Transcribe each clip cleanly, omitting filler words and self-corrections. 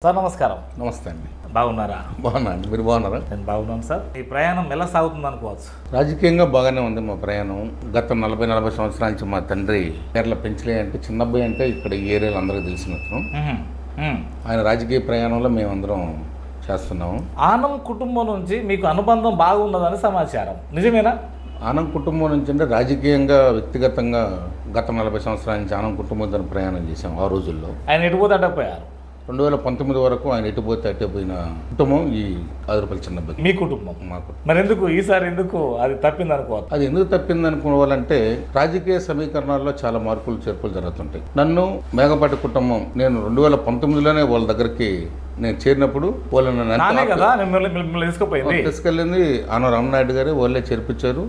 Sir నమస్కారం. నమస్తే అండి. బాగున్నారా? బాగున్నాను. మీరు బాగున్నారా? నేను బాగున్నాను సార్. ఈ ప్రయాణం ఎలా సాగుతుంది అనుకోవచ్చు? రాజకీయంగా బాగానే ఉంది మా ప్రయాణం. గత 40 సంవత్సరాల నుంచి మా తండ్రి కేరళ పెంచలే అంటే చిన్నబ్బాయి అంటే ఇక్కడ ఈ ఏరియాలో అందరికీ తెలిసినట్టు ఆయన రాజకీయ ప్రయాణంలో మేమందరం చేస్తున్నాము. ఆనం కుటుంబం నుంచి మీకు అనుబంధం బాగున్నదని సమాచారం, నిజమేనా? ఆనం కుటుంబం నుంచి అంటే రాజకీయంగా వ్యక్తిగతంగా గత 40 సంవత్సరాల నుంచి ఆనం కుటుంబంతో ప్రయాణం చేశాం. ఆ రోజుల్లో ఆయన ఎటుపోతే అడ్డపోయారు. 2019 వరకు ఆయన ఎటుపోతే అట్టపోయిన కుటుంబం ఈ ఆదిరపల్లి చిన్నబ్బాయి. మీ కుటుంబం? మాకు. మరి ఎందుకు ఈసారి ఎందుకు అది తప్పింది అనుకోవచ్చు? అది ఎందుకు తప్పింది అనుకోవాలంటే రాజకీయ సమీకరణాల్లో చాలా మార్పులు చేర్పులు జరుగుతుంటాయి. నన్ను మేఘపాటి కుటుంబం నేను 2019లోనే వాళ్ళ దగ్గరికి నేను చేరినప్పుడు వాళ్ళు తీసుకెళ్ళింది ఆన రామనాయుడు గారు వాళ్ళే చేర్పించారు.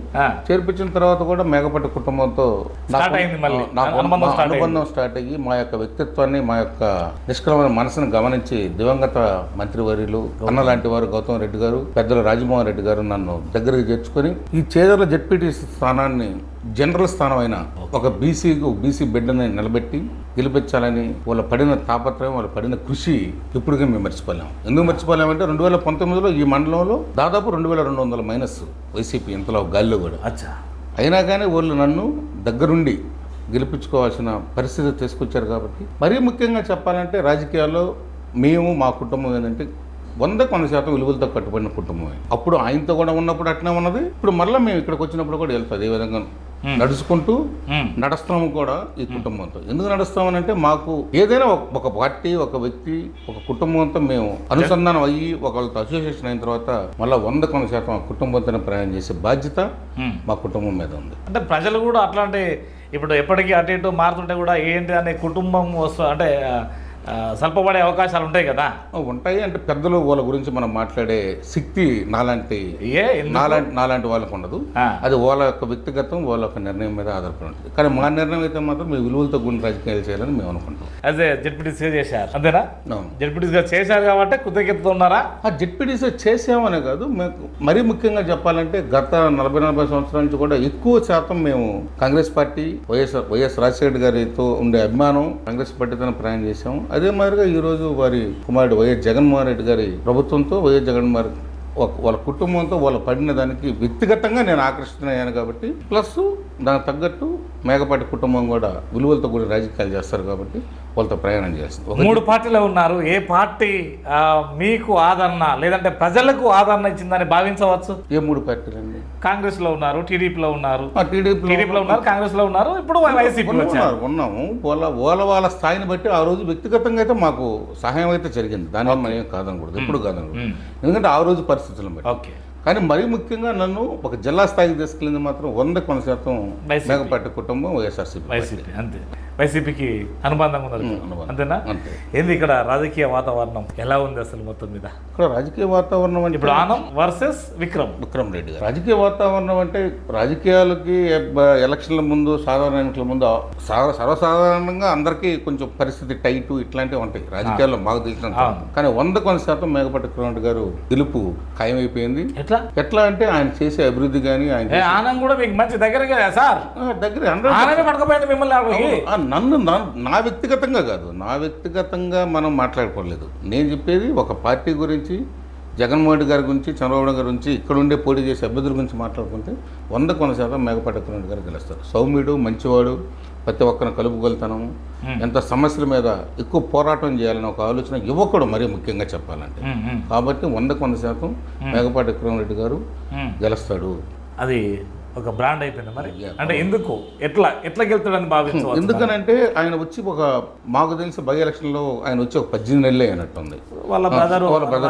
చేర్పించిన తర్వాత కూడా మేఘపాటి కుటుంబంతో అనుబంధం స్టార్ట్ అయ్యి మా యొక్క వ్యక్తిత్వాన్ని మా యొక్క నిష్కలమైన మనసును గమనించి దివంగత మంత్రివర్యులు అన్న లాంటి వారు గౌతమ్ రెడ్డి గారు, పెద్దలు రాజమోహన్ రెడ్డి గారు నన్ను దగ్గరికి చేర్చుకొని ఈ చేదర్ల జెడ్పీటీ స్థానాన్ని జనరల్ స్థానమైన ఒక బీసీ బిడ్డని నిలబెట్టి గెలిపించాలని వాళ్ళు పడిన తాపత్రయం, వాళ్ళు పడిన కృషి ఇప్పటికే మేము మర్చిపోలేము. ఎందుకు మర్చిపోలేమంటే 2019లో ఈ మండలంలో దాదాపు 2200 మైనస్ వైసీపీ ఇంతలో గాలిలో కూడా. అయినా కానీ వాళ్ళు నన్ను దగ్గరుండి గెలిపించుకోవాల్సిన పరిస్థితి తీసుకొచ్చారు. కాబట్టి మరీ ముఖ్యంగా చెప్పాలంటే రాజకీయాల్లో మేము మా కుటుంబం ఏంటంటే 100% విలువలతో కట్టుబడిన కుటుంబమే. అప్పుడు ఆయనతో కూడా ఉన్నప్పుడు అట్నే ఉన్నది, ఇప్పుడు మళ్ళీ మేము ఇక్కడికి వచ్చినప్పుడు కూడా వెళ్తాం అదే విధంగా నడుచుకుంటూ నడుస్తాము కూడా ఈ కుటుంబంతో. ఎందుకు నడుస్తామనంటే మాకు ఏదైనా ఒక పార్టీ, ఒక వ్యక్తి, ఒక కుటుంబంతో మేము అనుసంధానం అయ్యి ఒకళ్ళతో అసోసియేషన్ అయిన తర్వాత మళ్ళీ 100% ఆ కుటుంబంతో ప్రయాణం చేసే బాధ్యత మా కుటుంబం మీద ఉంది. అంటే ప్రజలు కూడా అట్లాంటి ఇప్పుడు ఎప్పటికీ అటు ఇటు మారుతుంటే కూడా ఏంటి అనే కుటుంబం అంటే స్వల్పపడే అవకాశాలు ఉంటాయి కదా? ఉంటాయి. అంటే పెద్దలు వాళ్ళ గురించి మనం మాట్లాడే శక్తి నాలాంటి వాళ్ళకు ఉండదు. అది వాళ్ళ యొక్క వ్యక్తిగతం, వాళ్ళ యొక్క నిర్ణయం మీద ఆధారపడి ఉంటుంది. కానీ మా నిర్ణయం అయితే మాత్రం మేము విలువలతో కూడిన రాజకీయాలు చేయాలని మేము అనుకుంటాం. అదే జెడ్పీటీసీ చేశారు అంతేనా? జెడ్పీటీసీగా చేశారు కాబట్టి కృతజ్ఞతతో ఉన్నారా? జెడ్పీటీసీ చేసామనే కాదు, మేము మరీ ముఖ్యంగా చెప్పాలంటే గత 40 సంవత్సరాల నుంచి కూడా ఎక్కువ శాతం మేము కాంగ్రెస్ పార్టీ, వైఎస్ రాజశేఖర్ గారితో ఉండే అభిమానం, కాంగ్రెస్ పార్టీతో ప్రయాణం చేశాము. అదే మాదిరిగా ఈరోజు వారి కుమారుడు వైఎస్ జగన్మోహన్ రెడ్డి గారి ప్రభుత్వంతో వైఎస్ జగన్మోహన్ వాళ్ళ కుటుంబంతో వాళ్ళు పడిన దానికి వ్యక్తిగతంగా నేను ఆకర్షితున్నాను. కాబట్టి ప్లస్ దానికి తగ్గట్టు మేఘపాటి కుటుంబం కూడా విలువలతో కూడా రాజకీయాలు చేస్తారు కాబట్టి వాళ్ళతో ప్రయాణం చేస్తారు. 3 పార్టీలో ఉన్నారు. ఏ పార్టీ మీకు ఆదరణ లేదంటే ప్రజలకు ఆదరణ ఇచ్చిందని భావించవచ్చు? ఏ 3 పార్టీలు అండి? కాంగ్రెస్ లో ఉన్నారు, టీడీపీలో ఉన్నారు, టీడీపీలో ఉన్నారు, కాంగ్రెస్ లో ఉన్నారు, ఇప్పుడు ఉన్నాము. వాళ్ళ స్థాయిని బట్టి ఆ రోజు వ్యక్తిగతంగా అయితే మాకు సహాయం అయితే జరిగింది. దానివల్ల మనం ఏం కాదనకూడదు, ఎప్పుడు కాదనకూడదు. ఎందుకంటే ఆ రోజు పరిస్థితులను బట్టి. కానీ మరీ ముఖ్యంగా నన్ను ఒక జిల్లా స్థాయికి తీసుకెళ్ళింది మాత్రం 100% మేఘపాటి కుటుంబం వైఎస్ఆర్సీపీ. అంతే. వైసీపీకి అనుబంధంగా ఉన్నది అంతేనా? ఏంది ఇక్కడ రాజకీయ వాతావరణం ఎలా ఉంది అసలు మొత్తం మీద? ఇక్కడ రాజకీయ వాతావరణం అంటే ఇప్పుడు ఆనం వర్సెస్ విక్రమ్ రెడ్డి గారు. రాజకీయ వాతావరణం అంటే రాజకీయాలకి ఎలక్షన్ల ముందు, సాధారణ ఎన్నికల ముందు సర్వసాధారణంగా అందరికీ కొంచెం పరిస్థితి టైట్ ఇట్లాంటివి ఉంటాయి రాజకీయాల్లో మాకు తెలిసిన. కానీ 100% మేఘపాటి విక్రమ్ గారు గెలుపు ఖాయమైపోయింది. ఎట్లా అంటే ఆయన చేసే అభివృద్ధి కానీ ఆనం కూడా మీకు మంచి దగ్గర కదా సార్? దగ్గర మిమ్మల్ని నన్ను నా వ్యక్తిగతంగా కాదు, నా వ్యక్తిగతంగా మనం మాట్లాడుకోలేదు. నేను చెప్పేది ఒక పార్టీ గురించి, జగన్మోహన్ రెడ్డి గారి గురించి, చంద్రబాబు గారి గురించి, ఇక్కడ ఉండే పోటీ చేసే అభ్యర్థుల గురించి మాట్లాడుకుంటే 100% మేఘపాటి విక్రమ్ గారు గెలుస్తారు. సౌమ్యుడు, మంచివాడు, ప్రతి ఒక్కరిని కలుపుగలుగుతాను, ఎంత సమస్యల మీద ఎక్కువ పోరాటం చేయాలని ఒక ఆలోచన యువకుడు మరీ ముఖ్యంగా చెప్పాలంటే. కాబట్టి 100% మేఘపాటి విక్రమ్ రెడ్డి గారు గెలుస్తాడు. అది ఒక బ్రాండ్ అయిపోయింది. మరి అంటే ఎందుకు ఎట్లా గెలుతాడని భావించవచ్చు? ఎందుకనంటే ఆయన వచ్చి మాకు తెలిసి బై ఎలక్షన్లో ఆయన వచ్చి ఒక 18 నెలలే అయినట్టుంది. వాళ్ళ బ్రదర్ గౌతమ్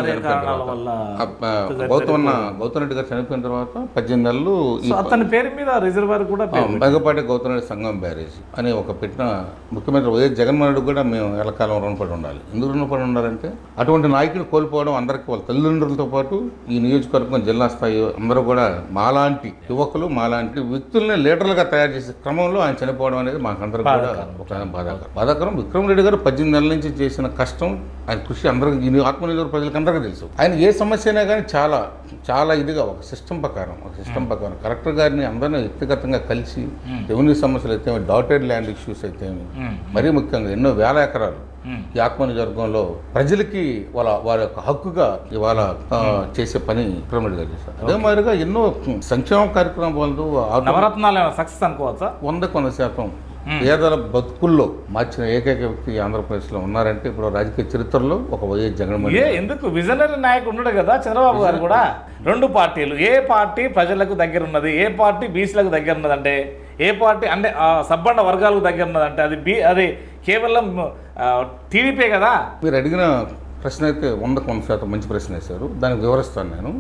రెడ్డి గారు చనిపోయిన తర్వాత 18 నెలలు అతని పేరు మీద రిజర్వాయర్ కూడా మేఘపాటి గౌతమ్ రెడ్డి సంగం బ్యారేజ్ అని ఒక పెట్టిన ముఖ్యమంత్రి వైఎస్ జగన్మోహన్ రెడ్డి కూడా మేము ఎల్లకాలం రుణపడి ఉండాలి. ఎందుకు రుణపడి ఉండాలంటే అటువంటి నాయకుని కోల్పోవడం అందరికీ, వాళ్ళ తల్లిదండ్రులతో పాటు ఈ నియోజకవర్గం జిల్లా స్థాయి అందరూ కూడా మాలాంటి యువకులు, మాలాంటి వ్యక్తుల్ని లీడర్లుగా తయారు చేసే క్రమంలో ఆయన చనిపోవడం అనేది మాకందరూ కూడా ఒక బాధాకరం. విక్రమ్ రెడ్డి గారు 18 నెలల నుంచి చేసిన కష్టం, ఆయన కృషి అందరికీ, ఆత్మనిర్భర్ ప్రజలకు అందరికీ తెలుసు. ఆయన ఏ సమస్య అయినా కానీ చాలా ఇదిగా ఒక సిస్టమ్ ప్రకారం కలెక్టర్ గారిని అందరినీ వ్యక్తిగతంగా కలిసి రెవెన్యూ సమస్యలు అయితే, డాటెడ్ ల్యాండ్ ఇష్యూస్ అయితే, మరీ ముఖ్యంగా ఎన్నో వేల ఎకరాలు ఈ ఆత్మ నియోజకవర్గంలో ప్రజలకి వారి యొక్క హక్కుగా ఇవాళ చేసే పని పిరమిడ్ గారు చేశారు. అదే మాదిరిగా ఎన్నో సంక్షేమ కార్యక్రమాలు నవరత్నాలు సక్సెస్ అనుకోవచ్చా? 100% పేదల బతుకుల్లో మార్చిన ఏకైక వ్యక్తి ఆంధ్రప్రదేశ్లో ఉన్నారంటే ఇప్పుడు రాజకీయ చరిత్రలో ఒక వైఎస్ జగన్మోహన్. ఎందుకు విజనరీ నాయకుడు ఉన్నాడు కదా చంద్రబాబు గారు కూడా. 2 పార్టీలు, ఏ పార్టీ ప్రజలకు దగ్గర ఉన్నది, ఏ పార్టీ బీసీలకు దగ్గర ఉన్నదంటే, ఏ పార్టీ అంటే సబ్బండ వర్గాలకు దగ్గర ఉన్నదంటే అది కేవలం టీడీపీ కదా. మీరు అడిగిన ప్రశ్న అయితే 100% మంచి ప్రశ్న వేశారు. దానికి వివరిస్తాను నేను.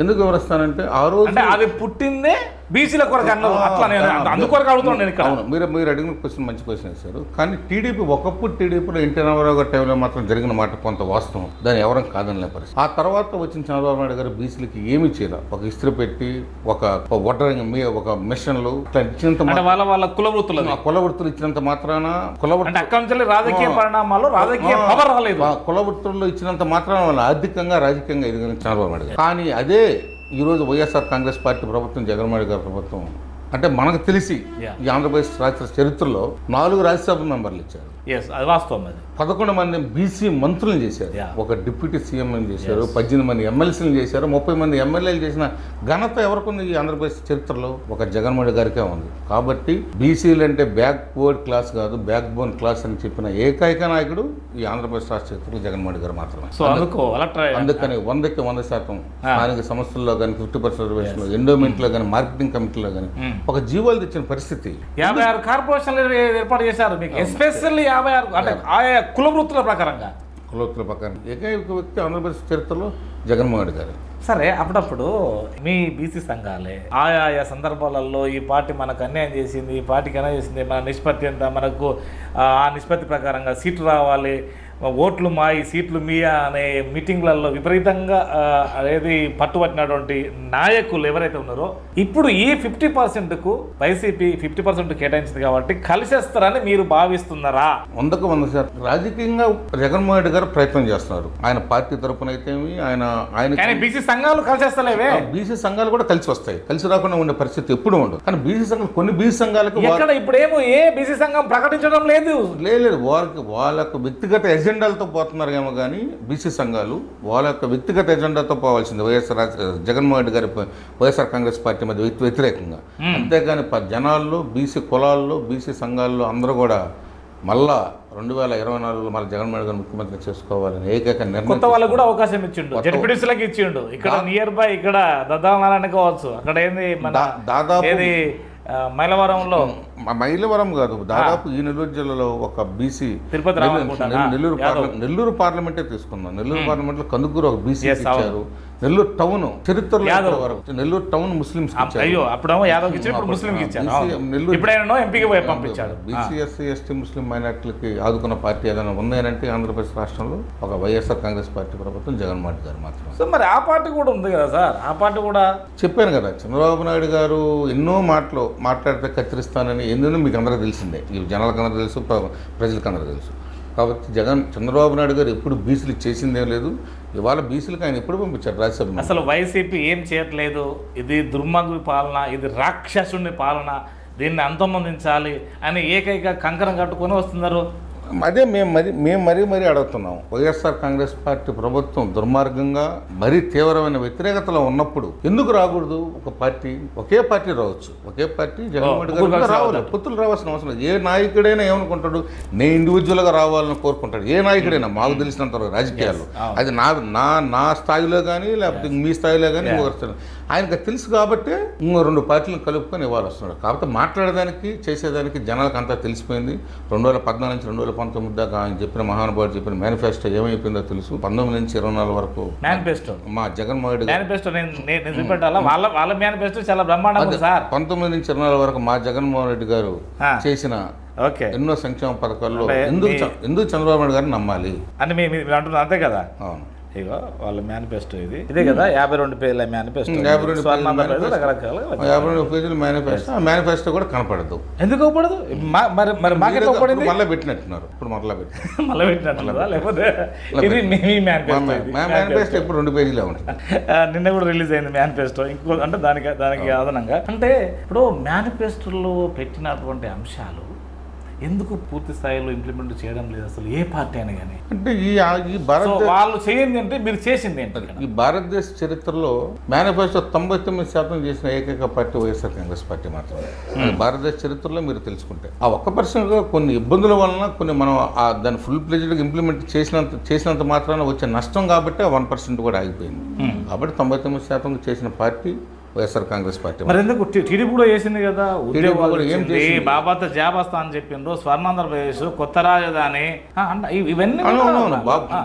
ఎందుకు వివరిస్తానంటే ఆ రోజు అంటే అది పుట్టిందే బీసీల కొరకు అన్నారు. అట్లా నేను అందుకొరకు అడుగుతున్నాను నేను ఇక్కడ. అవును, మీరు అడిగిన క్వశ్చన్ మంచి క్వశ్చన్ వేశారు. కానీ టీడీపీ ఒకప్పుడు టీడీపీలో ఎన్టీ రామారావు గారి టైంలో మాత్రం జరిగిన మాట కొంత వాస్తవం, దాన్ని ఎవరం కాదనలే పరిస్థితి. ఆ తర్వాత వచ్చిన చంద్రబాబు నాయుడు గారు బీసీలకి ఏమి చేయాలి, ఒక ఇస్త్రీ పెట్టి ఒక వడ్రంగి ఒక మిషన్లు ఇట్లా ఇచ్చినంత వాళ్ళ కుల వృత్తులు ఇచ్చినంత మాత్రాన రాజకీయ పరిణామాలు రాజకీయ పవర్ రాలేదు. కుల వృత్తుల్లో ఇచ్చినంత మాత్రాన వాళ్ళు ఆర్థికంగా రాజకీయంగా ఎదిగిన చంద్రబాబు నాయుడు గారు. కానీ అదే ఈరోజు వైఎస్ఆర్ కాంగ్రెస్ పార్టీ ప్రభుత్వం, జగన్మోహన్ గారి ప్రభుత్వం అంటే మనకు తెలిసి ఈ ఆంధ్రప్రదేశ్ రాష్ట్ర చరిత్రలో 4 రాజ్యసభ మెంబర్లు ఇచ్చారు. అది వాస్తవం. 11 మంది బీసీ మంత్రులను చేశారు, ఒక డిప్యూటీ సీఎం చేశారు, 18 మంది ఎమ్మెల్సీలు చేశారు, 30 మంది ఎమ్మెల్యేలు చేసిన ఘనత ఎవరికి ఈ ఆంధ్రప్రదేశ్ చరిత్రలో ఒక జగన్మోహన్ గారికే ఉంది. కాబట్టి బీసీలు అంటే బ్యాక్వర్డ్ క్లాస్ కాదు, బ్యాక్ బోన్ క్లాస్ అని చెప్పిన ఏకైక నాయకుడు ఈ ఆంధ్రప్రదేశ్ రాష్ట్ర చరిత్రలో జగన్మోహన్ గారు మాత్రమే. అందుకని 100% స్థానిక సంస్థల్లో కానీ 50% రిజర్వేషన్లో, ఎండోమెంట్లో కానీ, మార్కెటింగ్ కమిటీలో కానీ ఒక జీవోలు తెచ్చిన పరిస్థితి. 56 కార్పొరేషన్లు ఏర్పాటు చేశారు మీకు, ఎస్పెషల్లీ 56 అంటే ఆయా కుల వృత్తుల ప్రకారం ఏకైక వ్యక్తి ఆంధ్రప్రదేశ్ చరిత్రలో జగన్మోహన్ రెడ్డి గారు. సరే, అప్పుడప్పుడు మీ బీసీ సంఘాలే ఆయా సందర్భాలలో ఈ పార్టీ మనకు అన్యాయం చేసింది, ఈ పార్టీకి అన్యాయం చేసింది, మన నిష్పత్తి ఎంత, మనకు ఆ నిష్పత్తి ప్రకారంగా సీట్లు రావాలి, ఓట్లు మా ఈ సీట్లు మీయా అనే మీటింగ్లలో విపరీతంగా అనేది పట్టుబట్టినటువంటి నాయకులు ఎవరైతే ఉన్నారో ఇప్పుడు ఈ 50%కు వైసీపీ 50% కేటాయించింది కాబట్టి కలిసేస్తారని మీరు భావిస్తున్నారా? 100% రాజకీయంగా జగన్మోహన్ రెడ్డి గారు ప్రయత్నం చేస్తున్నారు. ఆయన పార్టీ తరఫున అయితే ఆయన బీసీ సంఘాలు కలిసేస్తలేవే. బీసీ సంఘాలు కూడా కలిసి వస్తాయి, కలిసి రాకుండా ఉండే పరిస్థితి ఎప్పుడు ఉండదు. కానీ బీసీ సంఘాలు కొన్ని బీసీ సంఘాలకు ఇప్పుడేమో ఏ బీసీ సంఘం ప్రకటించడం లేదు. వాళ్ళ యొక్క వ్యక్తిగత ఎజెండాలతో పోతున్నారేమో కానీ బీసీ సంఘాలు వాళ్ళ యొక్క వ్యక్తిగత ఎజెండాతో పోవాల్సింది జగన్మోహన్ రెడ్డి గారి వైఎస్ఆర్ కాంగ్రెస్ పార్టీ మధ్య వ్యతిరేకంగా. అంతేగాని జనాల్లో, బీసీ కులాల్లో, బీసీ సంఘాల్లో అందరూ కూడా మళ్ళా 2024లో మళ్ళీ జగన్మోహన్ రెడ్డి గారు ముఖ్యమంత్రి చేసుకోవాలని ఏకైక నిర్ణయం. కొత్త వాళ్ళకు కూడా అవకాశం ఇచ్చిండు, జడ్పీటీసీలకు ఇచ్చిండు. ఇక్కడ నియర్ బై ఇక్కడ దద్దానారాయణ కావచ్చు, అక్కడ ఏంది మన దాదాపు ఏది మైలవరంలో, మైలవరం కాదు, దాదాపు ఈ నెల్లూరు జిల్లాలో ఒక బీసీ నెల్లూరు పార్లమెంటే తీసుకుందాం. నెల్లూరు పార్లమెంట్ లో కందుకూరు ఒక బీసీ ఇచ్చారు. నెల్లూరు టౌన్ చరిత్రలో Nellore town Muslims BC SC ST Muslim మైనార్టీలకి ఆదుకున్న పార్టీ ఏదైనా ఉందేనంటే ఆంధ్రప్రదేశ్ రాష్ట్రంలో ఒక వైఎస్ఆర్ కాంగ్రెస్ పార్టీ ప్రభుత్వం, జగన్మోహన్ రెడ్డి గారు మాత్రం. మరి ఆ పార్టీ కూడా ఉంది కదా సార్, ఆ పార్టీ కూడా చెప్పాను కదా, చంద్రబాబు నాయుడు గారు ఎన్నో మాట్లాడితే కత్తిరిస్తానని ఎందుకు మీకు అందరూ తెలిసిందే, ఈ జనాలకు అందరూ తెలుసు, ప్రజలకు అందరూ తెలుసు. కాబట్టి చంద్రబాబు నాయుడు గారు ఎప్పుడు బీసీలు చేసిందేం లేదు. ఇవాళ బీసీలకు ఆయన ఎప్పుడు పంపించారు రాజ్యసభ. అసలు వైసీపీ ఏం చేయట్లేదు, ఇది దుర్మార్గుడి పాలన, ఇది రాక్షసుని పాలన, దీన్ని అంతమొందించాలి అని ఏకైక కంకణం కట్టుకొని వస్తున్నారు. అదే మేము మరీ అడుగుతున్నాం. వైఎస్ఆర్ కాంగ్రెస్ పార్టీ ప్రభుత్వం దుర్మార్గంగా మరీ తీవ్రమైన వ్యతిరేకతలో ఉన్నప్పుడు ఎందుకు రాకూడదు? ఒక పార్టీ, ఒకే పార్టీ రావచ్చు, ఒకే పార్టీ జగన్మోహన్ గారు రావాలి, పొత్తులు రావాల్సిన అవసరం లేదు. ఏ నాయకుడైనా ఏమనుకుంటాడు, నేను ఇండివిజువల్గా రావాలని కోరుకుంటాడు. ఏ నాయకుడైనా మాకు తెలిసినంత రాజకీయాల్లో అది నా స్థాయిలో కానీ లేకపోతే మీ స్థాయిలో కానీ ఇంకొకరు ఆయనకు తెలుసు కాబట్టి 2 పార్టీలను కలుపుకొని ఇవ్వాలి వస్తున్నాడు. కాబట్టి మాట్లాడేదానికి చేసేదానికి జనాలకు అంతా తెలిసిపోయింది. 2014 నుంచి 2019 దాకా ఆయన చెప్పిన మహానుభావుడు చెప్పిన మేనిఫెస్టో ఏమైపోయిందో తెలుసు. 19 నుంచి 24 వరకు మేనిఫెస్టో మా జగన్మోహన్ రెడ్డి మేనిఫెస్టో వాళ్ళ మేనిఫెస్టో చాలా బ్రహ్మాండంగా సార్. 19 నుంచి 24 వరకు మా జగన్మోహన్ రెడ్డి గారు చేసిన ఎన్నో సంక్షేమ పథకాల్లో ఎందుకు చంద్రబాబు నాయుడు గారిని నమ్మాలి అని మేము అంటున్నాం, అంతే కదా? అవును, ఇగో వాళ్ళ మేనిఫెస్టో ఇదే కదా, 52 పేజీల మేనిఫెస్టో, 52 పేజీల మేనిఫెస్టో. ఆ మేనిఫెస్టో కూడా కనపడదు. ఎందుకు కనపడదు? మరి మార్కెట్ మళ్ళీ పెట్టినట్టున్నారు, ఇప్పుడు మళ్ళీ పెట్టినట్టున్నారా? లేకపోతే ఇది మేనిఫెస్టో ఇప్పుడు 2 పేజీలే ఉంటుంది. నిన్న కూడా రిలీజ్ అయింది మేనిఫెస్టో. ఇంకో అంటే దానికి అదనంగా అంటే ఇప్పుడు మేనిఫెస్టోలో పెట్టినటువంటి అంశాలు ఎందుకు పూర్తి స్థాయిలో ఇంప్లిమెంట్ చేయడం లేదు అసలు ఏ పార్టీ అని కానీ? అంటే ఈ భారత వాళ్ళు చేయండి అంటే మీరు చేసింది ఏంటి? ఈ భారతదేశ చరిత్రలో మేనిఫెస్టో 99% చేసిన ఏకైక పార్టీ వైఎస్ఆర్ కాంగ్రెస్ పార్టీ మాత్రమే. భారతదేశ చరిత్రలో మీరు తెలుసుకుంటే ఆ 1% కొన్ని ఇబ్బందుల వలన కొన్ని మనం దాన్ని ఫుల్ ప్లెజ్డ్గా ఇంప్లిమెంట్ చేసినంత మాత్రాన వచ్చే నష్టం కాబట్టి ఆ 1% కూడా ఆగిపోయింది. కాబట్టి 99% చేసిన పార్టీ వైఎస్ఆర్ కాంగ్రెస్ పార్టీ. మరి ఎందుకు టీడీపీ కూడా చేసింది కదా, ఉద్యోగాలు బాబాతో జాబ్ వస్తా అని చెప్పిండ్రు, స్వర్ణాంధ్రప్రదేశ్, కొత్త రాజధాని, ఇవన్నీ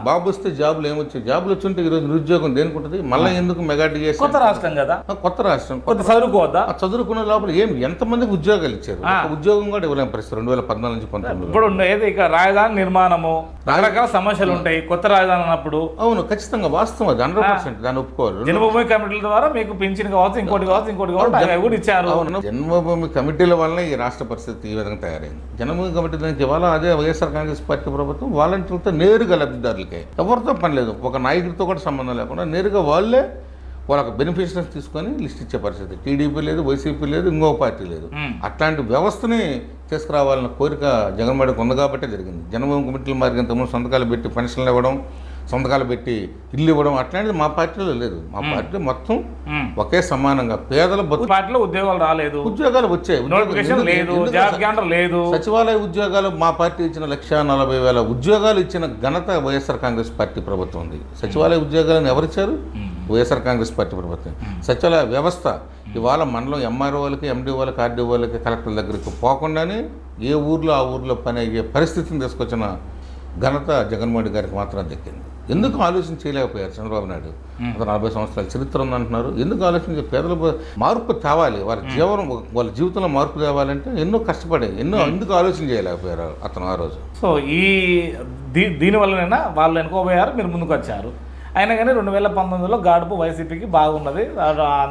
బాబు వస్తే జాబులు ఏమొచ్చాయి? జాబులు వచ్చుంటే ఈరోజు నిరుద్యోగం దేనికి ఉంటుంది? మళ్ళీ ఎందుకు మెగా డిఎస్? కొత్త రాష్ట్రం కదా, కొత్త రాష్ట్రం, కొత్త చదువుకోవద్దా? చదువుకున్న లోపల ఎంతమందికి ఉద్యోగాలు ఇచ్చారు? ఉద్యోగం కూడా ఇవ్వలేం పరిస్థితి 2014 నుంచి 19. ఇప్పుడు ఏది ఇక్కడ రాజధాని నిర్మాణము, రకరకాల సమస్యలు ఉంటాయి కొత్త రాజధాని అన్నప్పుడు. అవును, ఖచ్చితంగా వాస్తవం అది 100%, దాన్ని ఒప్పుకోవాలి. జన్మభూమి కమిటీల ద్వారా మీకు పింఛన్ కావచ్చు, ఇంకోటి కూడా ఇచ్చారు. జన్మభూమి కమిటీల వల్ల ఈ రాష్ట్ర పరిస్థితి ఈ విధంగా తయారైంది. జన్మభూమి కమిటీ దానికి ఇవాళ అదే వైఎస్ఆర్ కాంగ్రెస్ పార్టీ ప్రభుత్వం వాలంటీర్లతో నేరుగా లబ్ధిదారులకే, ఎవరితో పని లేదు, ఒక నాయకుడితో కూడా సంబంధం లేకుండా నేరుగా వాళ్ళే వాళ్ళకి బెనిఫిషరీస్ తీసుకొని లిస్ట్ ఇచ్చే పరిస్థితి. టీడీపీ లేదు, వైసీపీ లేదు, ఇంకో పార్టీ లేదు. అట్లాంటి వ్యవస్థని తీసుకురావాలన్న కోరిక జగన్మోహన్కి ఉంది కాబట్టే జరిగింది. జన్మభూమి కమిటీలు మారి ఇంతకుముందు సంతకాలు పెట్టి పెన్షన్లు ఇవ్వడం, సంతకాలు పెట్టి ఇల్లు ఇవ్వడం అట్లాంటిది మా పార్టీలో లేదు. మా పార్టీ మొత్తం ఒకే సమానంగా పేదల పార్టీలో ఉద్యోగాలు రాలేదు, ఉద్యోగాలు వచ్చాయి, సచివాలయ ఉద్యోగాలు మా పార్టీ ఇచ్చిన 1,40,000 ఉద్యోగాలు ఇచ్చిన ఘనత వైఎస్ఆర్ కాంగ్రెస్ పార్టీ ప్రభుత్వం ఉంది. సచివాలయ ఉద్యోగాలను ఎవరిచ్చారు? వైఎస్ఆర్ కాంగ్రెస్ పార్టీ ప్రభుత్వం. సచివాలయ వ్యవస్థ ఇవాళ మనలో ఎంఆర్ఓ వాళ్ళకి, ఎండి వాళ్ళకి, ఆర్డీ వాళ్ళకి, కలెక్టర్ దగ్గరికి పోకుండానే ఏ ఊర్లో ఆ ఊర్లో పని అయ్యే పరిస్థితిని తీసుకొచ్చిన ఘనత జగన్మోహన్ గారికి మాత్రం దక్కింది. ఎందుకు ఆలోచన చేయలేకపోయారు చంద్రబాబు నాయుడు? 40 సంవత్సరాల చరిత్ర ఉందంటున్నారు. ఎందుకు ఆలోచించే? పేదల మార్పు తేవాలి, వాళ్ళ జీవితంలో మార్పు తేవాలంటే ఎన్నో కష్టపడే, ఎందుకు ఆలోచన చేయలేకపోయారు అతను ఆ రోజు? సో దీనివల్లనైనా వాళ్ళు ఎన్నుకోబోయారు, మీరు ముందుకు వచ్చారు. అయినా కానీ 2019లో గాడుపు వైసీపీకి బాగున్నది,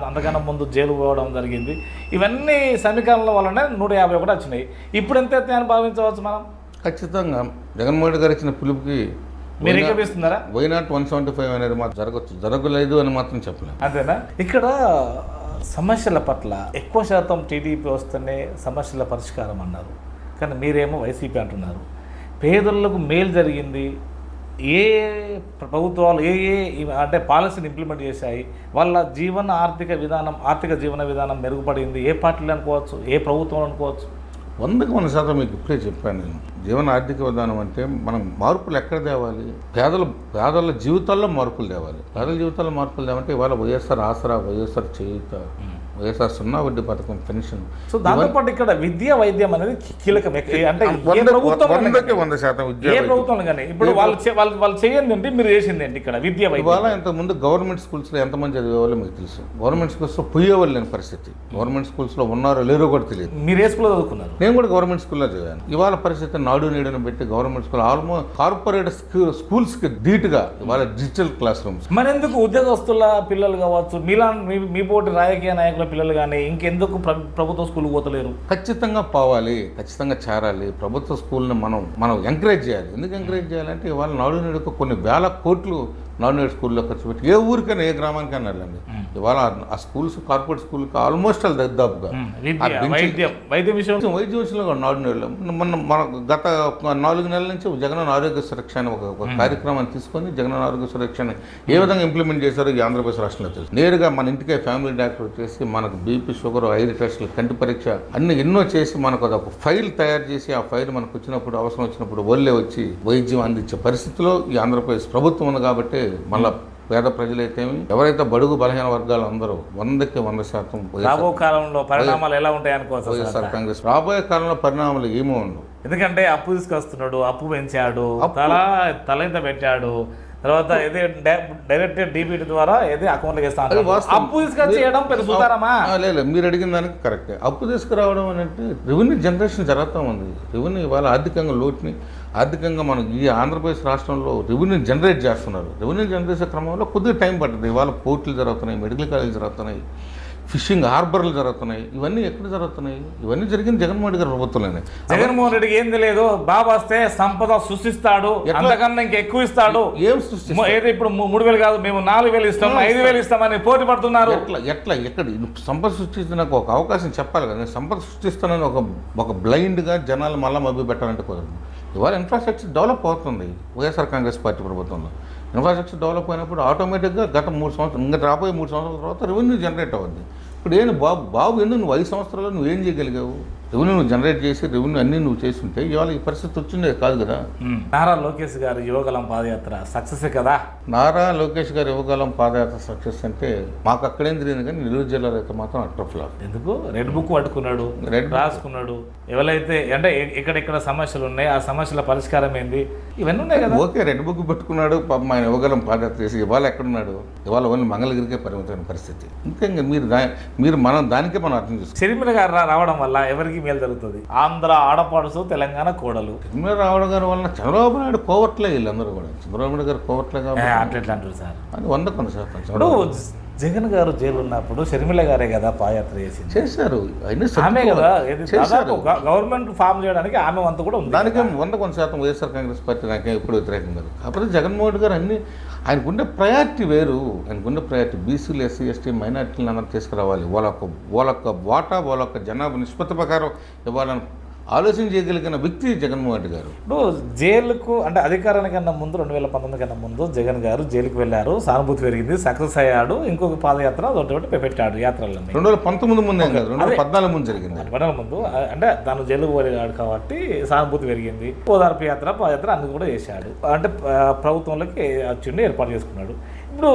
అంతకన్నా ముందు జైలు పోవడం జరిగింది. ఇవన్నీ సమీకరణల వల్లనే 151 వచ్చినాయి. ఇప్పుడు ఎంత అని భావించవచ్చు మనం? ఖచ్చితంగా జగన్మోహన్ గారు ఇచ్చిన పిలుపుకి మీరు ఏకపిస్తున్నారా? వైనాట్ 175 అనేది మాత్రం జరగలేదు అని మాత్రం చెప్పలేము. అంతేనా? ఇక్కడ సమస్యల పట్ల ఎక్కువ శాతం టీడీపీ వస్తేనే సమస్యల పరిష్కారం అన్నారు, కానీ మీరేమో వైసీపీ అంటున్నారు. పేదలకు మేలు జరిగింది, ఏ ప్రభుత్వాలు అంటే పాలసీని ఇంప్లిమెంట్ చేశాయి, వాళ్ళ ఆర్థిక జీవన విధానం మెరుగుపడింది, ఏ పార్టీలు అనుకోవచ్చు, ఏ ప్రభుత్వం అనుకోవచ్చు? 100% మీకు ఇప్పుడే చెప్పాను నేను. జీవన ఆర్థిక విధానం అంటే మనం మార్పులు ఎక్కడ తేవాలి? పేదల జీవితాల్లో మార్పులు తేవాలి. పేదల జీవితాల్లో మార్పులు తేవాలంటే ఇవాళ వైఎస్ఆర్ ఆసరా, వైఎస్ఆర్ చేయూత, వైఎస్ఆర్ 0 వడ్డీ పథకం, పెన్షన్, దాంతోపాటు ఇక్కడ విద్య, వైద్యం అనేది కీలకం. అంటే ఇప్పుడు వాళ్ళు చేయండి ఏంటి, మీరు చేసింది ఏంటి? ఇక్కడ విద్య, ఇవాళ ఇంతకుముందు గవర్నమెంట్ స్కూల్స్లో ఎంతమంది చదివేవాళ్ళు మీకు తెలుసు. గవర్నమెంట్ స్కూల్స్లో పోయేవాళ్ళు లేని పరిస్థితి. గవర్నమెంట్ స్కూల్స్లో ఉన్నారో లేరో కూడా తెలియదు. మీరు ఏ స్కూల్లో చదువుకున్నారు? నేను కూడా గవర్నమెంట్ స్కూల్లో చదివాను. ఇవాళ పరిస్థితి నాడు నేడును పెట్టి గవర్నమెంట్ స్కూల్ ఆల్మోస్ట్ కార్పొరేట్ స్కూల్స్కి ధీటుగా ఇవాళ డిజిటల్ క్లాస్ రూమ్స్. మరి ఎందుకు ఉద్యోగస్తుల పిల్లలు కావచ్చు, మీ పోటీ రాజకీయ నాయకుల పిల్లలు కానీ ఇంకెందుకు ప్రభుత్వ స్కూల్కి పోతలేరు? ఖచ్చితంగా పోవాలి, ఖచ్చితంగా చేరాలి. ప్రభుత్వ స్కూల్ని మనం ఎంకరేజ్ చేయాలి. ఎందుకు ఎంకరేజ్ చేయాలంటే ఇవాళ నాడు నేడుకు కొన్ని వేల కోట్లు నాడు నేడు స్కూల్లో ఖర్చు పెట్టి ఏ ఊరికైనా ఏ గ్రామానికైనా వెళ్ళండి. ఇవాళ ఆ స్కూల్స్ కార్పొరేట్ స్కూల్కి ఆల్మోస్ట్ వాళ్ళు దాదాపుగా వైద్య విషయంలో నాడు నేడులో మన గత 4 నెలల నుంచి జగనన్న ఆరోగ్య సురక్ష అని ఒక కార్యక్రమాన్ని తీసుకొని జగనన్న ఆరోగ్య సురక్షని ఏ విధంగా ఇంప్లిమెంట్ చేశారో ఈ ఆంధ్రప్రదేశ్ రాష్ట్రంలో తెలుసు. నేరుగా మన ఇంటికే ఫ్యామిలీ డాక్టర్ చేసి మనకు బీపీ, షుగర్, ఐదు టెస్టులు, కంటి పరీక్ష అన్ని ఎన్నో చేసి మనకు ఒక ఫైల్ తయారు చేసి ఆ ఫైల్ మనకు వచ్చినప్పుడు అవసరం వచ్చినప్పుడు వాళ్ళే వచ్చి వైద్యం అందించే పరిస్థితిలో ఈ ఆంధ్రప్రదేశ్ ప్రభుత్వం ఉంది. కాబట్టి మళ్ళీ పేద ప్రజలైతేమి, ఎవరైతే బడుగు బలహీన వర్గాలు అందరూ 100కి 100% రాబోయే కాలంలో పరిణామాలు ఎలా ఉంటాయి అనుకోవచ్చు. వైఎస్ఆర్ కాంగ్రెస్ రాబోయే కాలంలో పరిణామాలు ఏమో ఉండవు. ఎందుకంటే అప్పు తీసుకొస్తున్నాడు, అప్పు పెంచాడు, తలెంత పెట్టాడు, తర్వాత ఏదే డైరెక్ట్ డీబీటీ ద్వారా ఏదే అకౌంట్లోకి వేస్తాను. అప్పు తీసుకొచ్చేయడం పెద్ద సుతారమా? లేదు, మీరు అడిగిన దానికి కరెక్టే. అప్పు తీసుకురావడం అని అంటే రెవెన్యూ జనరేషన్ జరుగుతూ ఉంది. రెవెన్యూ ఇవాళ ఆర్థికంగా మనకి ఈ ఆంధ్రప్రదేశ్ రాష్ట్రంలో రెవెన్యూ జనరేట్ చేస్తున్నారు. రెవెన్యూ జనరేషన్ క్రమంలో కొద్దిగా టైం పడుతుంది. ఇవాళ పోర్టులు జరుగుతున్నాయి, మెడికల్ కాలేజీలు జరుగుతున్నాయి, ఫిషింగ్ హార్బర్లు జరుగుతున్నాయి. ఇవన్నీ ఎక్కడ జరుగుతున్నాయి? ఇవన్నీ జరిగింది జగన్మోహన్ రెడ్డి గారి ప్రభుత్వంలోనే. జగన్మోహన్ రెడ్డికి ఏం తెలియదు, బాబు వస్తే సంపద సృష్టిస్తాడు, అంతకన్నా ఇంకా ఎక్కువ ఇస్తాడు. ఏం సృష్టి? ఏదో ఇప్పుడు 3,000 కాదు, మేము 4,000 ఇస్తాం, 5,000 ఇస్తామని పోటీ పడుతున్నారు. ఎట్లా ఎక్కడ సంపద సృష్టించి నాకు ఒక అవకాశం చెప్పాలి కదా. నేను సంపద సృష్టిస్తానని ఒక బ్లైండ్గా జనాలు మళ్ళీ మభ్య పెట్టాలంటే కుదరదు. ఇవాళ ఇన్ఫ్రాస్ట్రక్చర్ డెవలప్ అవుతుంది వైఎస్ఆర్ కాంగ్రెస్ పార్టీ ప్రభుత్వంలో. ఇన్ఫ్రాస్ట్రక్చర్ డెవలప్ అయినప్పుడు ఆటోమేటిక్గా గత 3 సంవత్సరాలు, ఇంకా రాబోయే 3 సంవత్సరాల తర్వాత రెవెన్యూ జనరేట్ అవుద్ది. ఇప్పుడు ఏంటి బాబు ఎందుకు నువ్వు 5 సంవత్సరాల్లో నువ్వేం చేయగలిగావు? రెవెన్యూ నువ్వు జనరేట్ చేసి రెవెన్యూ అన్నీ నువ్వు చేస్తుంటే ఇవాళ ఈ పరిస్థితి వచ్చిందే కాదు కదా. నారా లోకేష్ గారు యువగలం పాదయాత్ర సక్సెస్ కదా. నారా లోకేష్ గారు యువగలం పాదయాత్ర సక్సెస్ అంటే మాకు అక్కడేం తెలియదు, కానీ నెల్లూరు జిల్లాలో అయితే మాత్రం అట్టర్ ఫ్లాప్. ఎందుకు? రెడ్ బుక్ పట్టుకున్నాడు, రాసుకున్నాడు. ఎవరైతే అంటే ఎక్కడెక్కడ సమస్యలు ఉన్నాయి, ఆ సమస్యల పరిష్కారం ఏంది, ఇవన్నీ ఉన్నాయి కదా. ఓకే, రెడ్ బుక్ పట్టుకున్నాడు, పాపం ఆయన యువగలం పాదయాత్ర చేసి ఇవాళ ఎక్కడున్నాడు? ఇవాళ ఓన్లీ మంగళగిరికే పరిమితమైన పరిస్థితి. ఇంకా మీరు మనం దానికే మనం అర్థం చేసుకోవాలి. షర్మిల గారు రావడం వల్ల ఎవరికి మేలు జరుగుతుంది? ఆంధ్ర ఆడపడుచు, తెలంగాణ కోడలు. షర్మిల రావడం గారి వల్ల చంద్రబాబు నాయుడు కోవట్లే, వీళ్ళందరూ కూడా చంద్రబాబు నాయుడు గారు కోవట్లే కాబట్టి అట్లా అంటారు సార్. అది 100%. ఇప్పుడు జగన్ గారు జైలు ఉన్నప్పుడు షర్మిల గారే కదా పాదయాత్ర చేసింది. చేశారు, ఆమె కదా గవర్నమెంట్ ఫామ్ చేయడానికి ఆమె వంతు కూడా ఉంది. దానికే 100% వైఎస్ఆర్ కాంగ్రెస్ పార్టీ నాకే ఎప్పుడు వ్యతిరేకం కాదు. కాకపోతే జగన్మోహన్ గారు అన్ని ఆయనకుండే ప్రయారిటీ వేరు. ఆయనకుండే ప్రయారిటీ బీసీలు, ఎస్సీ, ఎస్టీ, మైనార్టీలను అందరూ తీసుకురావాలి. వాళ్ళొక్క వాటా, వాళ్ళొక్క జనాభా నిష్పత్తి ప్రకారం ఇవ్వాలని ఆలోచన చేయగలిగిన వ్యక్తి జగన్మోహన్ రెడ్డి గారు. ఇప్పుడు జైలుకు అంటే అధికారానికన్నా ముందు 2019 కన్నా ముందు జగన్ గారు జైలుకు వెళ్ళారు, సానుభూతి పెరిగింది, సక్సెస్ అయ్యాడు, ఇంకొక పాదయాత్ర ఒకటి పెట్టాడు యాత్రలు. 2019 ముందే కాదు, 2014 ముందు జరిగింది. 2014 ముందు అంటే తను జైలుకు వెళ్ళాడు కాబట్టి సానుభూతి పెరిగింది. ఓదార్పు యాత్ర, పాదయాత్ర అన్ని కూడా చేశాడు. అంటే ప్రభుత్వంలోకి వచ్చిండి, ఏర్పాటు చేసుకున్నాడు. ఇప్పుడు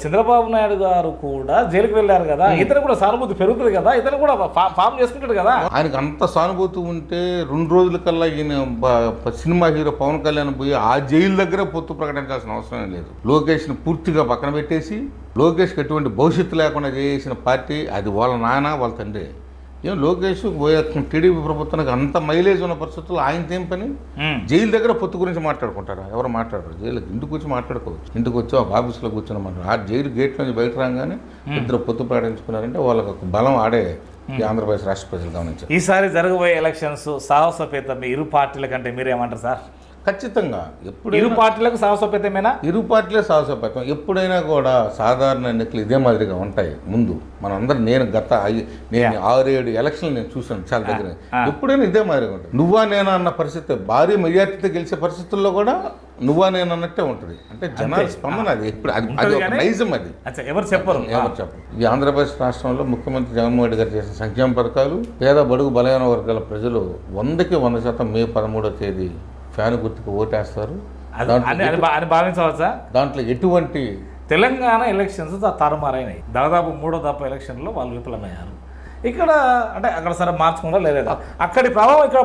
చంద్రబాబు నాయుడు గారు కూడా జైలుకు వెళ్ళారు కదా, ఇతను కూడా సానుభూతి పెరుగుతుంది కదా, ఇతను కూడా ఫామ్ చేసుకుంటాడు కదా. ఆయనకు అంత సానుభూతి ఉంటే 2 రోజుల కల్లా ఈయన సినిమా హీరో పవన్ కళ్యాణ్ పోయి ఆ జైలు దగ్గర పొత్తు ప్రకటించాల్సిన అవసరం లేదు. లోకేష్ని పూర్తిగా పక్కన పెట్టేసి లోకేష్కి ఎటువంటి భవిష్యత్తు లేకుండా చేసిన పార్టీ అది. వాళ్ళ నాన్న, వాళ్ళ తండ్రి. ఏం లోకేష్ టీడీపీ ప్రభుత్వానికి అంత మైలేజ్ ఉన్న పరిస్థితుల్లో ఆయనతో ఏం పని? జైలు దగ్గర పొత్తు గురించి మాట్లాడుకుంటారా? ఎవరు మాట్లాడరు. జైలుకి ఇంటికి వచ్చి మాట్లాడుకోవచ్చు. ఇంటికి వచ్చి ఒక ఆఫీస్లో కూర్చొని మాట్లాడు. ఆ జైలు గేట్ నుంచి బయట రాగానే ఇద్దరు పొత్తు ప్రకటించుకున్నారంటే వాళ్ళకి ఒక బలం ఆడే ఈ ఆంధ్రప్రదేశ్ రాష్ట్ర ప్రజలు గమనించారు. ఈసారి జరగబోయే ఎలక్షన్స్ సాహసోపేతం ఇరు పార్టీల కంటే మీరేమంటారు సార్? ఖచ్చితంగా ఎప్పుడు ఇరు పార్టీలకు సాహసోపేతమేనా? ఇరు పార్టీలే సాహసోపేతం. ఎప్పుడైనా కూడా సాధారణ ఎన్నికలు ఇదే మాదిరిగా ఉంటాయి. ముందు మనందరం నేను 6-7 ఎలక్షన్లు నేను చూసాను చాలా దగ్గర. ఎప్పుడైనా ఇదే మాదిరిగా ఉంటుంది. నువ్వా నేనా అన్న పరిస్థితి, భారీ మెజార్టీతో గెలిచే పరిస్థితుల్లో కూడా నువ్వా నేను అన్నట్టే ఉంటుంది. అంటే జనాల స్పందన అది ఎప్పుడు అది ఒక నైజం. అది ఎవరు చెప్పరు. ఈ ఆంధ్రప్రదేశ్ రాష్ట్రంలో ముఖ్యమంత్రి జగన్మోహన్ రెడ్డి గారు చేసిన సంక్షేమ పథకాలు పేద బడుగు బలహీన వర్గాల ప్రజలు 100కి 100% మే 13వ తేదీ ఫ్యాన్ గుర్తుకు ఓటేస్తారు అని భావించవచ్చా? దాంట్లో ఎటువంటి తెలంగాణ ఎలక్షన్స్ తారుమారైనాయి. దాదాపు 3వ దఫా ఎలక్షన్లో వాళ్ళు విఫలమయ్యారు. ఇక్కడ అంటే అక్కడ సరే మార్చుకుంటా లేదా అక్కడి ప్రభావం ఇక్కడ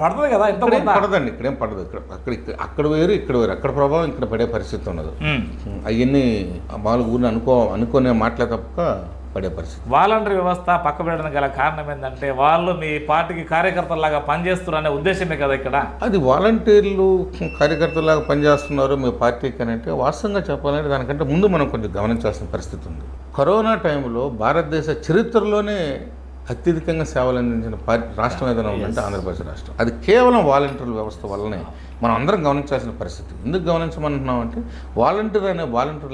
పడుతుంది కదా. పడదండి, ఇక్కడేం పడదు. అక్కడ వేరు, ఇక్కడ వేరు. అక్కడ ప్రభావం ఇక్కడ పడే పరిస్థితి ఉండదు. అవన్నీ మామూలు ఊరిని అనుకునే మాటలే తప్ప పడే పరిస్థితి. వాలంటరీ వ్యవస్థ పక్క పెట్టడానికి గల కారణం ఏంటంటే వాళ్ళు మీ పార్టీకి కార్యకర్తలాగా పనిచేస్తున్నారు అనే ఉద్దేశమే కదా ఇక్కడ. అది వాలంటీర్లు కార్యకర్తలాగా పనిచేస్తున్నారు మీ పార్టీకి అని అంటే వాస్తవంగా చెప్పాలంటే దానికంటే ముందు మనం కొంచెం గమనించాల్సిన పరిస్థితి ఉంది. కరోనా టైంలో భారతదేశ చరిత్రలోనే అత్యధికంగా సేవలు అందించిన రాష్ట్రం ఏదైనా ఉందంటే ఆంధ్రప్రదేశ్ రాష్ట్రం. అది కేవలం వాలంటీర్ల వ్యవస్థ వల్లనే మనం అందరం గమనించాల్సిన పరిస్థితి. ఎందుకు గమనించమంటున్నాం అంటే వాలంటీర్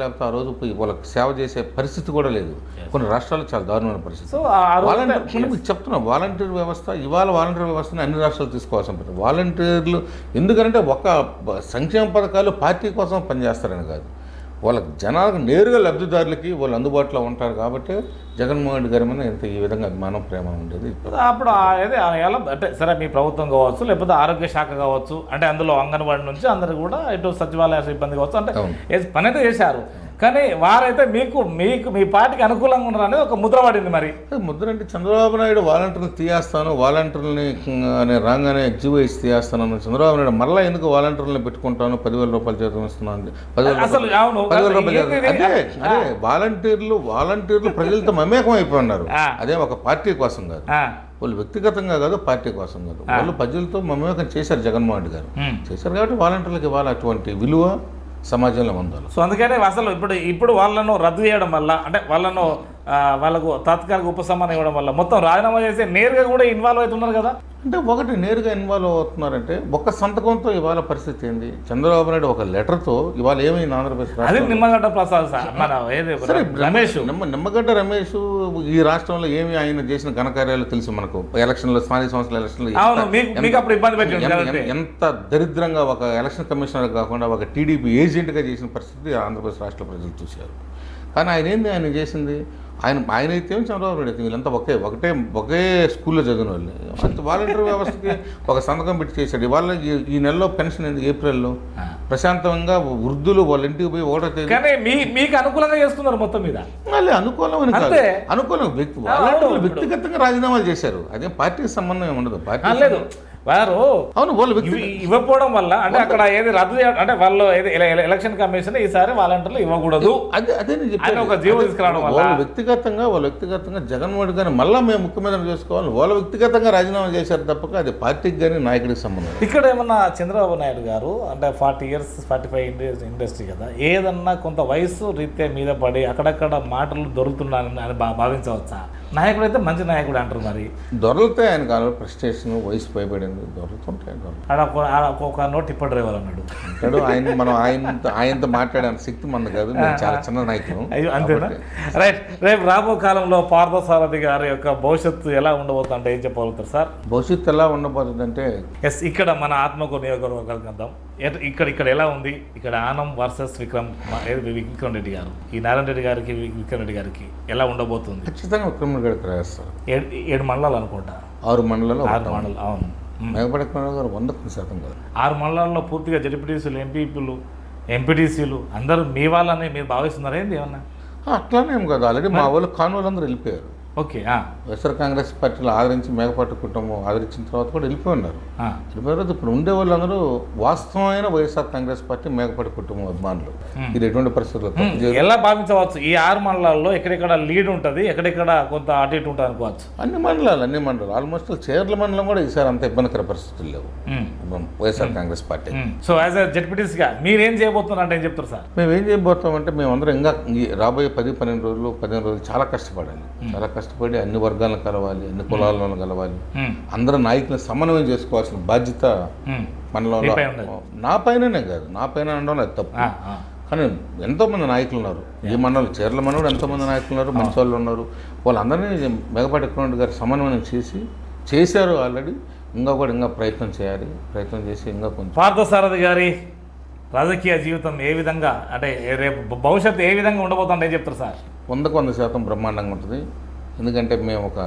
లేకపోతే ఆ రోజు పోయి వాళ్ళకి సేవ చేసే పరిస్థితి కూడా లేదు. కొన్ని రాష్ట్రాల్లో చాలా దారుణమైన పరిస్థితి. వాలంటీర్ చెప్తున్నాం, వాలంటీర్ వ్యవస్థ ఇవాళ వాలంటీర్ వ్యవస్థని అన్ని రాష్ట్రాలు తీసుకోవాల్సిన పరిస్థితి. వాలంటీర్లు ఎందుకంటే ఒక సంక్షేమ పథకాలు పార్టీ కోసం పనిచేస్తారని కాదు, వాళ్ళకి జనాలకు నేరుగా లబ్ధిదారులకి వాళ్ళు అందుబాటులో ఉంటారు కాబట్టి జగన్మోహన్ రెడ్డి గారి మీద ఇంత ఈ విధంగా అభిమానం, ప్రేమ ఉండేది. అప్పుడు అంటే సరే మీ ప్రభుత్వం కావచ్చు, లేకపోతే ఆరోగ్య శాఖ కావచ్చు, అంటే అందులో అంగన్వాడీ నుంచి అందరు కూడా ఇటు సచివాలయ సిబ్బంది కావచ్చు, అంటే పని అయితే చేశారు. కానీ వారైతే మీకు మీ పార్టీకి అనుకూలంగా ఉన్నారు అనేది ఒక ముద్ర పడింది. మరి ముద్ర అంటే చంద్రబాబు నాయుడు వాలంటీర్ని తీయేస్తాను, వాలంటీర్ని రాగానే ఎగ్జిబిట్ తీయేస్తాను అన్న చంద్రబాబు నాయుడు మళ్ళీ ఎందుకు వాలంటీర్లను పెట్టుకుంటాను, 10,000 రూపాయలు జీతం ఇస్తున్నాను, 10,000 రూపాయలు. అదే వాలంటీర్లు ప్రజలతో మమేకం అయిపోయి ఉన్నారు. అదే ఒక పార్టీ కోసం కాదు, వాళ్ళు వ్యక్తిగతంగా కాదు, పార్టీ కోసం కాదు, వాళ్ళు ప్రజలతో మమేకం చేశారు. జగన్మోహన్ రెడ్డి గారు చేశారు కాబట్టి వాలంటీర్లకు ఇవ్వాలి అటువంటి విలువ, సమాజంలో ఉండాలి. సో అందుకనే అసలు ఇప్పుడు వాళ్ళను రద్దు చేయడం వల్ల అంటే వాళ్ళకు తాత్కాలిక ఉపశమనం ఇవ్వడం వల్ల మొత్తం రాజీనామా చేసి నేరుగా కూడా ఇన్వాల్వ్ అవుతున్నారు కదా. అంటే ఒకటి నేరుగా ఇన్వాల్వ్ అవుతున్నారంటే ఒక్క సంతకంతో ఇవాళ పరిస్థితి ఏంది? చంద్రబాబు నాయుడు ఒక లెటర్తో ఇవాళ ఏమైంది ఆంధ్రప్రదేశ్ అది నిమ్మగడ్డ ప్రసాద్ సార్ మన రమేష్ నిమ్మగడ్డ రమేష్ ఈ రాష్ట్రంలో ఏమి ఆయన చేసిన ఘనకార్యాలు తెలుసు మనకు. ఎలక్షన్లో స్థానిక సంస్థల ఎలక్షన్లో మీకు అప్పుడు ఇబ్బంది పెట్టింది ఎంత దరిద్రంగా ఒక ఎలక్షన్ కమిషనర్ కాకుండా ఒక టీడీపీ ఏజెంట్గా చేసిన పరిస్థితి ఆంధ్రప్రదేశ్ రాష్ట్ర ప్రజలు చూశారు. కానీ ఆయన చేసింది ఆయన అయితే చంద్రబాబు నాయుడు అయితే వీళ్ళంతా ఒకే స్కూల్లో చదివిన వాళ్ళు. అంత వాలంటీర్ వ్యవస్థకి ఒక సంతకం పెట్టి చేశాడు. ఇవాళ ఈ నెలలో పెన్షన్ ఏప్రిల్లో ప్రశాంతంగా వృద్ధులు వాళ్ళ ఇంటికి పోయి ఒకటో తేదీ కానీ మీకు అనుకూలంగా చేస్తున్నారు మొత్తం మీద. మళ్ళీ అనుకూలం కాదు, అనుకూలం వాలంటీర్లు వ్యక్తిగతంగా రాజీనామాలు చేశారు. అదే పార్టీకి సంబంధం ఉండదు. పార్టీ లేదు వారు అవును వాళ్ళు ఇవ్వకపోవడం వల్ల అంటే అక్కడ ఏది రద్దు అంటే వాళ్ళు ఎలక్షన్ కమిషన్ ఈసారి వాలంటీర్లు ఇవ్వకూడదు అదే ఒక జీవో తీసుకురావడం వల్ల వాళ్ళు వ్యక్తిగతంగా జగన్మోహన్ గారిని మళ్ళీ మేము ముఖ్యమంత్రి చేసుకోవాలి వాళ్ళు వ్యక్తిగతంగా రాజీనామా చేశారు తప్పక అది పార్టీకి కానీ నాయకుడికి సంబంధం. ఇక్కడ ఏమన్నా చంద్రబాబు నాయుడు గారు అంటే 40 years 45 ఇండస్ట్రీ కదా, ఏదన్నా కొంత వయసు రీత్యా మీద పడి అక్కడక్కడ మాటలు దొరుకుతున్నారని అని భావించవచ్చా? నాయకుడు అయితే మంచి నాయకుడు అంటారు, మరి దొరుకుతాయి ఆయన కాలంలో ప్రెస్టేషన్ వయసు పైబడింది దొరుకుతుంటాయి. ఒక నోట్ ఇప్పటి డ్రైవర్ అన్నాడు అంటాడు ఆయన. మనం ఆయనతో మాట్లాడే శక్తి మంది కాదు, చాలా చిన్న నాయకులు. అంతేనా? రైట్. రేపు రాబో కాలంలో పార్థసారథి గారి యొక్క భవిష్యత్తు ఎలా ఉండబోతుంది అంటే ఏం చెప్పగలుగుతారు సార్? భవిష్యత్తు ఎలా ఉండబోతుందంటే ఇక్కడ మన ఆత్మకూరు నియోజకవర్గానికి వద్దాం. ఇక్కడ ఎలా ఉంది? ఇక్కడ ఆనం వర్సెస్ విక్రమ్ రెడ్డి గారు, ఈ నారాయణ రెడ్డి గారికి విక్రమ్ రెడ్డి గారికి ఎలా ఉండబోతుంది? ఖచ్చితంగా విక్రమ్ రెడ్డి గారికి రాస్తారు. 7 మండలాలు అనుకుంటా, 6 మండలాలు 6 మండలాలు. అవును, మేకపాటి గారు 100% కాదు. 6 మండలాల్లో పూర్తిగా జడ్పీటీసీలు, ఎంపీపీలు, ఎంపీటీసీలు అందరూ మీ వాళ్ళని మీరు భావిస్తున్నారా ఏంది ఏమన్నా? అట్లానే ఏం కాదు, ఆల్రెడీ మా వాళ్ళు కానువలు అందరూ వెళ్ళిపోయారు. ఓకే. వైఎస్ఆర్ కాంగ్రెస్ పార్టీలో ఆదరించి మేకపాటి కుటుంబం ఆదరించిన తర్వాత కూడా వెళ్ళిపోయి ఉన్నారు. ఇప్పుడు ఉండే వాళ్ళందరూ వాస్తవమైన వైఎస్ఆర్ కాంగ్రెస్ పార్టీ మేకపాటి కుటుంబం అభిమానులు. ఇది ఎటువంటి పరిస్థితుల్లో ఎలా భావించవచ్చు? ఈ 6 మండలాల్లో ఎక్కడెక్కడ లీడ్ ఉంటుంది, ఎక్కడెక్కడ కొంత అటు ఇటు ఉంటుంది అనుకోవచ్చు. అన్ని మండలాలు ఆల్మోస్ట్ చేర్ల మండలం కూడా ఈసారి అంత ఇబ్బందికర పరిస్థితులు లేవు YSR Congress party. So as a జడ్పీటీసీగా మీరేం చేయబోతున్నారు అంటే ఏం చెప్తారు సార్? మేము ఏం చేయబోతామంటే మేమందరం ఇంకా రాబోయే 10-12 రోజులు 15 రోజులు చాలా కష్టపడాలి. చాలా కష్టపడి అన్ని వర్గాలను కలవాలి, అన్ని కులాలను కలవాలి, అందరూ నాయకులను సమన్వయం చేసుకోవాల్సిన బాధ్యత మండలంలో నా పైననే కాదు, నా పైన అనడం అది తప్పు. కానీ ఎంతోమంది నాయకులు ఉన్నారు ఈ మండలం, చీరల మండలం ఎంతోమంది నాయకులు ఉన్నారు, మంచి వాళ్ళు ఉన్నారు. వాళ్ళందరినీ మేకపాటి విక్రమ్ గారు సమన్వయం చేశారు ఆల్రెడీ. ఇంకా ప్రయత్నం చేసి ఇంకా కొంచెం పార్థసారథి గారి రాజకీయ జీవితం ఏ విధంగా అంటే రేపు భవిష్యత్తు ఏ విధంగా ఉండబోతుందో ఏం చెప్తారు సార్? 100% బ్రహ్మాండంగా ఉంటుంది. ఎందుకంటే మేము ఒక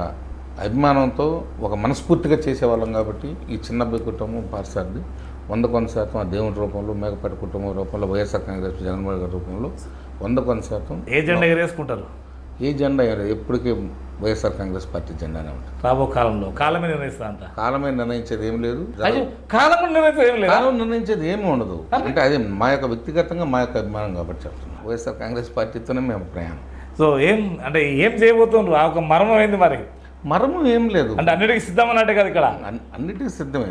అభిమానంతో ఒక మనస్ఫూర్తిగా చేసేవాళ్ళం కాబట్టి ఈ చిన్న కుటుంబం పార్థసారథి 100% ఆ దేవుడి రూపంలో, మేకపాటి కుటుంబం రూపంలో, వైఎస్ఆర్ కాంగ్రెస్ జగన్మోహన్ గారి రూపంలో 100% ఏ జెండా ఎగరేసుకుంటారు? ఏ జెండా ఎప్పటికీ వైఎస్ఆర్ కాంగ్రెస్ పార్టీ జెండానే ఉంటుంది. రాబో కాలంలో కాలమే నిర్ణయిస్తా అంట. కాలమే నిర్ణయించేది ఏం లేదు, కాలం నిర్ణయించేది ఏమి ఉండదు. అంటే అదే మా యొక్క వ్యక్తిగతంగా మా యొక్క అభిమానం కాబట్టి చెప్తున్నాం. వైఎస్ఆర్ కాంగ్రెస్ పార్టీతోనే మేము ప్రయాణం. సో ఏం చేయబోతున్నారు? ఒక మర్మం ఏంది మరి? మర్మం ఏం లేదు, అంటే అన్నిటికీ సిద్ధం అన్నట్టే కదా ఇక్కడ. అన్నిటికీ సిద్ధం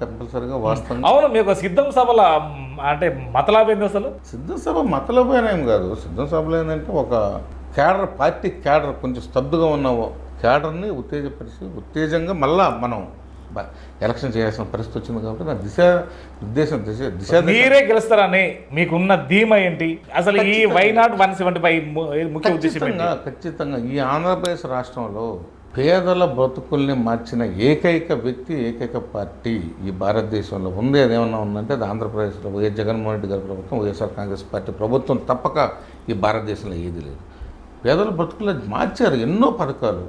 కంపల్సరిగా వాస్తవం. అవును, మీకు సిద్ధం సభలో అంటే మతలాభం అసలు సిద్ధం సభ మతలాభం ఏం కాదు. సిద్ధం సభలో ఏంటంటే ఒక పార్టీ క్యాడర్ కొంచెం స్తబ్దుగా ఉన్న క్యాడర్ని ఉత్తేజంగా మళ్ళా మనం ఎలక్షన్ చేయాల్సిన పరిస్థితి వచ్చింది కాబట్టి నా దిశ మీరే గెలుస్తారని మీకున్న ధీమా ఏంటి అసలు? ఈ వైనాట్ 175 ముఖ్య ఉద్దేశం ఖచ్చితంగా ఈ ఆంధ్రప్రదేశ్ రాష్ట్రంలో పేదల బ్రతుకుల్ని మార్చిన ఏకైక వ్యక్తి, ఏకైక పార్టీ ఈ భారతదేశంలో ఉంది అదేమన్నా ఉందంటే అది ఆంధ్రప్రదేశ్లో వైఎస్ జగన్మోహన్ రెడ్డి గారి ప్రభుత్వం, వైఎస్ఆర్ కాంగ్రెస్ పార్టీ ప్రభుత్వం తప్పక ఈ భారతదేశంలో ఏది లేదు. పేదల బ్రతుకుల్లో మార్చారు ఎన్నో పథకాలు.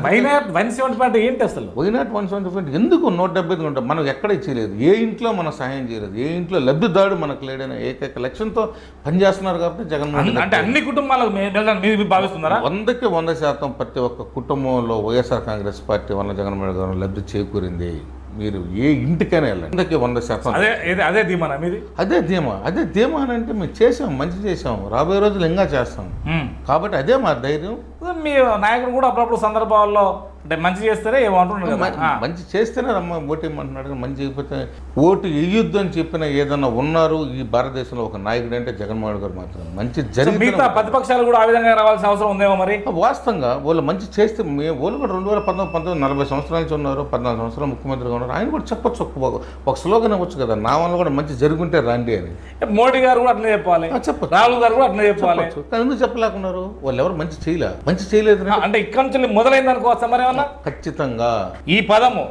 వైనాట్ 175 ఏంటి అసలు? వైనాట్ 175 ఎందుకు 175 ఉంటాం? మనం ఎక్కడ ఇచ్చేయలేదు, ఏ ఇంట్లో మనం సహాయం చేయలేదు, ఏ ఇంట్లో లబ్ధిదారుడు మనకు లేడైనా ఏకైక లక్ష్యంతో పనిచేస్తున్నారు కాబట్టి జగన్మోహన్. అంటే అన్ని కుటుంబాలకు మీరు భావిస్తున్నారా? 100కి 100% ప్రతి ఒక్క కుటుంబంలో వైఎస్ఆర్ కాంగ్రెస్ పార్టీ వల్ల జగన్మోహన్ గారు లబ్ధి చేకూరింది. మీరు ఏ ఇంటికైనా వెళ్ళండి, 100కి 100%. అదే ధీమానా మీది? అదే ధీమా అని అంటే మేము చేసాం, మంచి చేసాం, రాబోయే రోజులు ఇంకా చేస్తాం కాబట్టి అదే మా ధైర్యం. మీ నాయకుడు కూడా అప్పుడప్పుడు సందర్భాల్లో అంటే మంచి చేస్తేనే ఏమో అంటున్నారు కదా. మంచి చేస్తేనే రమ్మ ఓటు వేయమంటున్నాడు కానీ మంచి చేయకపోతే ఓటు వేయొద్దు అని చెప్పిన ఏదన్నా ఉన్నారు ఈ భారతదేశంలో ఒక నాయకుడు అంటే జగన్మోహన్ గారు మాత్రం. మంచి జరిగింది మిగతా ప్రతిపక్షాలు కూడా ఆ విధంగా రావాల్సిన అవసరం ఉందేమో మరి. వాస్తవంగా వాళ్ళు మంచి చేస్తే వాళ్ళు కూడా 2019 40 సంవత్సరాల నుంచి ఉన్నారు, 14 సంవత్సరాలు ముఖ్యమంత్రిగా ఉన్నారు. ఆయన కూడా చెప్పొచ్చు, ఒక స్లోగన్ ఇవ్వచ్చు కదా, నా వల్ల కూడా మంచి జరుగుంటే రండి అని. మోడీ గారు కూడా అట్లనే చెప్పాలి, చెప్పచ్చు. రాహుల్ గారు కూడా అట్లనే చెప్పాలి. కానీ ఎందుకు చెప్పలేకున్నారు? వాళ్ళు ఎవరు మంచి చేయలేదు అంటే ఇక్కడ నుంచి మొదలైంది అనుకోవచ్చా మరి ఏమన్నా? ఖచ్చితంగా ఈ పదము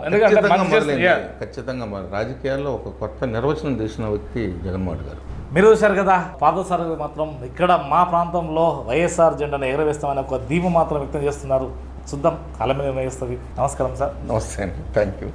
ఖచ్చితంగా మన రాజకీయాల్లో ఒక కొత్త నిర్వచనం చేసిన వ్యక్తి జగన్మోహన్ గారు. మీరు చూశారు కదా, పాదసారి మాత్రం ఇక్కడ మా ప్రాంతంలో వైఎస్ఆర్ జెండాను ఎగరవేస్తామని ఒక దీపం మాత్రం వ్యక్తం చేస్తున్నారు. చూద్దాం కాలం మీద నిర్ణయిస్తుంది. నమస్కారం సార్. నమస్తే అండి, థ్యాంక్ యూ.